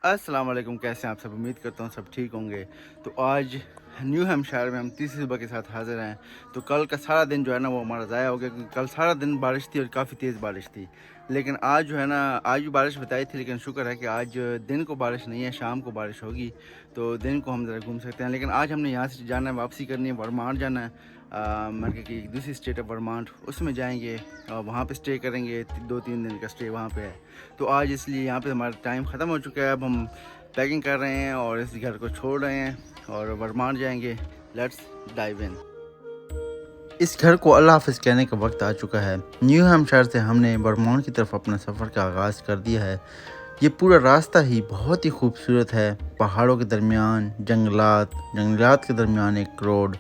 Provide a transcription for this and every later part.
अस्सलाम वालेकुम, कैसे हैं आप सब। उम्मीद करता हूँ सब ठीक होंगे। तो आज न्यू हैम्पशायर में हम तीसरी सुबह के साथ हाज़िर हैं। तो कल का सारा दिन जो है ना वो हमारा ज़ाया हो गया, क्योंकि कल सारा दिन बारिश थी और काफ़ी तेज़ बारिश थी। लेकिन आज जो है ना, आज भी बारिश बताई थी, लेकिन शुक्र है कि आज दिन को बारिश नहीं है, शाम को बारिश होगी तो दिन को हम ज़रा घूम सकते हैं। लेकिन आज हमने यहाँ से जाना है, वापसी करनी है, वर्मांड जाना है। मतलब कि दूसरी स्टेट है वर्मांड, उसमें जाएंगे और वहाँ पे स्टे करेंगे। 2-3 दिन का स्टे वहाँ पे है। तो आज इसलिए यहाँ पे हमारा टाइम ख़त्म हो चुका है। अब हम पैकिंग कर रहे हैं और इस घर को छोड़ रहे हैं और वर्मांड जाएंगे। Let's dive in. इस घर को अल्लाह हाफ़िज़ कहने का वक्त आ चुका है। न्यू हैम्पशायर से हमने वर्मांड की तरफ अपना सफ़र का आगाज़ कर दिया है। ये पूरा रास्ता ही बहुत ही खूबसूरत है। पहाड़ों के दरमियान जंगलात के दरमियान एक रोड,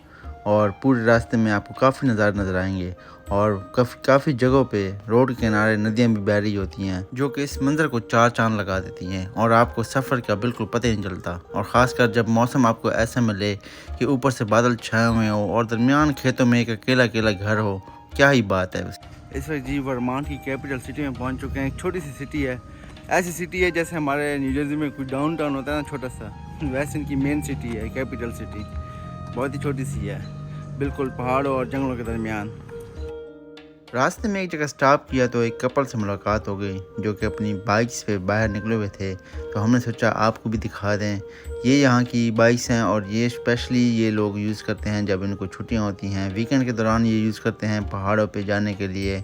और पूरे रास्ते में आपको काफ़ी नज़ारे नज़र आएंगे। और काफ़ी जगहों पे रोड के किनारे नदियाँ भी बह रही होती हैं, जो कि इस मंज़र को चार चांद लगा देती हैं और आपको सफ़र का बिल्कुल पता ही नहीं चलता। और ख़ासकर जब मौसम आपको ऐसा मिले कि ऊपर से बादल छाए हुए हो और दरमियान खेतों में एक अकेला अकेला घर हो, क्या ही बात है। इस वक्त जी वर्मांड की कैपिटल सिटी में पहुंच चुके हैं। एक छोटी सी सिटी है, ऐसी सिटी है जैसे हमारे न्यू जर्सी में कोई डाउन टाउन होता है ना, छोटा सा, वैसे इनकी मेन सिटी है, कैपिटल सिटी। बहुत ही छोटी सी है, बिल्कुल पहाड़ों और जंगलों के दरमियान। रास्ते में एक जगह स्टॉप किया तो एक कपल से मुलाकात हो गई, जो कि अपनी बाइक्स पे बाहर निकले हुए थे। तो हमने सोचा आपको भी दिखा दें। ये यहाँ की बाइक्स हैं और ये स्पेशली ये लोग यूज़ करते हैं जब इनको छुट्टियाँ होती हैं। वीकेंड के दौरान ये यूज़ करते हैं पहाड़ों पे जाने के लिए।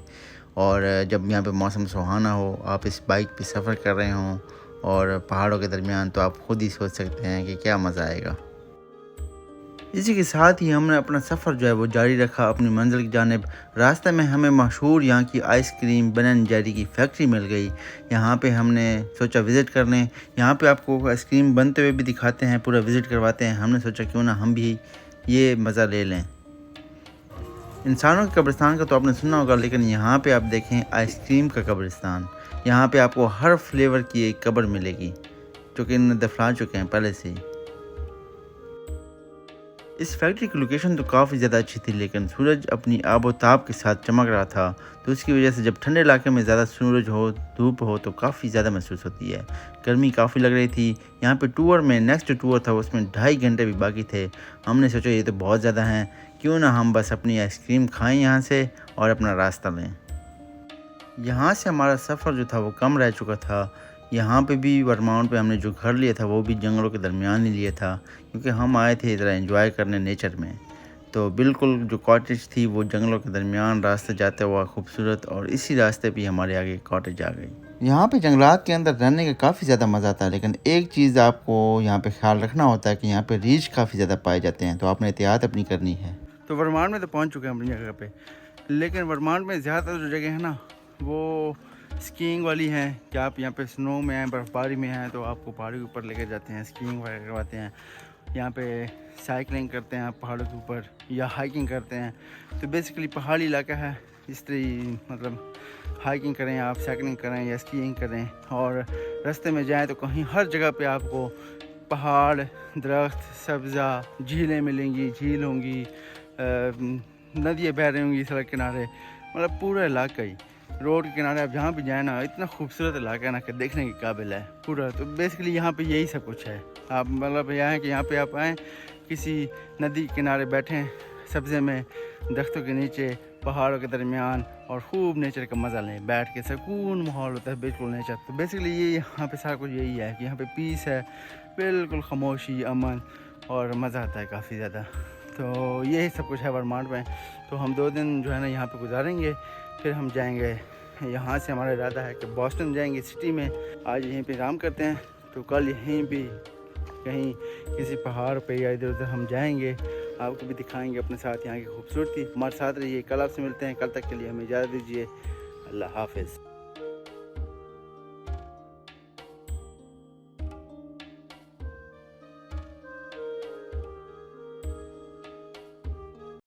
और जब यहाँ पे मौसम सुहाना हो, आप इस बाइक पे सफ़र कर रहे हों और पहाड़ों के दरमियान, तो आप खुद ही सोच सकते हैं कि क्या मज़ा आएगा। इसी के साथ ही हमने अपना सफ़र जो है वो जारी रखा अपनी मंजिल की जानिब। रास्ते में हमें मशहूर यहाँ की आइसक्रीम बेन एंड जेरी की फैक्ट्री मिल गई। यहाँ पे हमने सोचा विज़िट कर लें। यहाँ पे आपको आइसक्रीम बनते हुए भी दिखाते हैं, पूरा विज़िट करवाते हैं। हमने सोचा क्यों ना हम भी ये मज़ा ले लें। इंसानों के कब्रिस्तान का तो आपने सुना होगा, लेकिन यहाँ पे आप देखें आइसक्रीम का कब्रिस्तान। यहाँ पे आपको हर फ्लेवर की एक कब्र मिलेगी, जो कि इन्हें दफना चुके हैं पहले से ही। इस फैक्ट्री की लोकेशन तो काफ़ी ज़्यादा अच्छी थी, लेकिन सूरज अपनी आबोताब के साथ चमक रहा था, तो इसकी वजह से जब ठंडे इलाके में ज़्यादा सूरज हो, धूप हो, तो काफ़ी ज़्यादा महसूस होती है। गर्मी काफ़ी लग रही थी। यहाँ पे टूर में नेक्स्ट टूर था, उसमें 2.5 घंटे भी बाकी थे। हमने सोचा ये तो बहुत ज़्यादा हैं, क्यों ना हम बस अपनी आइसक्रीम खाएँ यहाँ से और अपना रास्ता लें। यहाँ से हमारा सफ़र जो था वो कम रह चुका था। यहाँ पे भी वर्माउंट पे हमने जो घर लिया था वो भी जंगलों के दरमियान ही लिया था, क्योंकि हम आए थे इधर एंजॉय करने नेचर में। तो बिल्कुल जो कॉटेज थी वो जंगलों के दरमियान रास्ते जाते हुआ खूबसूरत, और इसी रास्ते पे हमारे आगे कॉटेज आ गई। यहाँ पे जंगलात के अंदर रहने का काफ़ी ज़्यादा मज़ा आता है, लेकिन एक चीज़ आपको यहाँ पे ख्याल रखना होता है कि यहाँ पे रीछ काफ़ी ज़्यादा पाए जाते हैं, तो आपने एहतियात अपनी करनी है। तो वर्मांड में तो पहुँच चुके हैं अपनी जगह पे, लेकिन वर्मांड में ज़्यादातर जो जगह है ना वो स्कीइंग वाली हैं कि आप यहाँ पे स्नो में हैं, बर्फ़बारी में हैं, तो आपको पहाड़ों के ऊपर लेकर जाते हैं, स्कीइंग वगैरह करवाते हैं। यहाँ पे साइकिलिंग करते हैं पहाड़ों के ऊपर, या हाइकिंग करते हैं। तो बेसिकली पहाड़ी इलाका है, इस तरह मतलब हाइकिंग करें आप, साइकिलिंग करें या स्कीइंग करें, और रास्ते में जाएँ तो कहीं हर जगह पे आपको पहाड़, दरख्त, सब्ज़ा, झीलें मिलेंगी, झील होंगी, नदियाँ बह रही होंगी सड़क किनारे। मतलब पूरा इलाका ही, रोड के किनारे आप जहाँ भी जाए ना, इतना खूबसूरत इलाका है ना कि देखने के काबिल है पूरा। तो बेसिकली यहाँ पे यही सब कुछ है। आप मतलब यहाँ है कि यहाँ पे आप आएँ, किसी नदी के किनारे बैठें, सब्ज़े में, दरख्तों के नीचे, पहाड़ों के दरमियान, और खूब नेचर का मज़ा लें। बैठ के सुकून माहौल होता है, बिल्कुल नेचर। तो बेसिकली ये यहाँ पे सारा कुछ यही है कि यहाँ पे पीस है, बिल्कुल खामोशी, अमन, और मज़ा आता है काफ़ी ज़्यादा। तो यही सब कुछ है वर्मांड में। तो हम 2 दिन जो है ना यहाँ पे गुजारेंगे, फिर हम जाएंगे। यहाँ से हमारा इरादा है कि बॉस्टन जाएंगे सिटी में। आज यहीं पे आराम करते हैं, तो कल यहीं भी कहीं किसी पहाड़ पे या इधर उधर हम जाएंगे, आपको भी दिखाएंगे अपने साथ यहाँ की खूबसूरती। हमारे साथ रहिए, कल आपसे मिलते हैं। कल तक के लिए हमें इजाज़त दीजिए। अल्लाह हाफ़िज़।